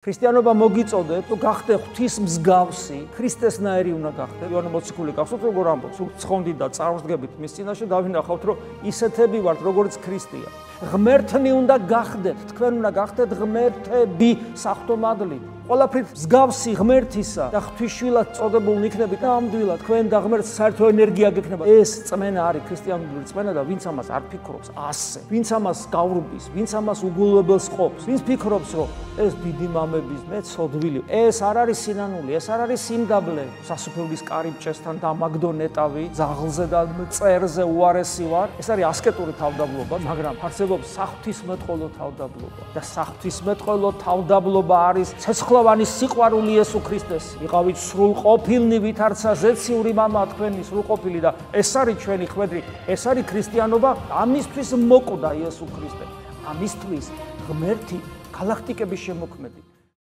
ქრისტიანობა მოგიწოდეთ, თუ გახდე ღვთის მსგავსი, ქრისტესნაირი უნდა გახდე. Იოანე მოციქული გახსოვთ როგორ ამბობს, ცხონდით და წარვსდგებით მის წინაშე დავინახავთ, რომ ისეთები ვართ, როგორც ქრისტია. ღმერთნი უნდა გახდეთ, თქვენ უნდა გახდეთ ღმერთები საღვთო მადლით. ყველაფრით მსგავსი ღმერთისა და ღვთისშვილად წოდებულნი იქნებით, ნამდვილად თქვენ და ღმერთს საერთო ენერგია გექნება. ეს წმენა არის ქრისტიანული წმენა და ვინც ამას არ ფიქრობს ასე, ვინც ამას გავრბის, ვინც ამას უგულებელს ყოფს, ვინც ფიქრობს, რომ ეს დიდი მამების მეცოდვილი, ეს არ არის სინანული, ეს არ არის სიმდაბლე. სასუფეველის კარიბჭესთან დამაგდო ნეტავი, ძაღლზე და მწერზე უარესი ვარ. ეს არის ასკეტური თავდაბლობა, მაგრამ არსებობს საღვთისმეტყველო თავდაბლობა. და საღვთისმეტყველო თავდაბლობა არის ცეცხლოვანი სიყვარული იესო ქრისტეს. იყავით სრულყოფილნი, ვითარცა ზეციური მამა თქვენი სრულყოფილი და ეს არის ჩვენი ხვედრი, ეს არის ქრისტიანობა, ამისთვის მოკვდა იესო ქრისტე. ამისთვის ღმერთი გალაქტიკების შემოქმედი.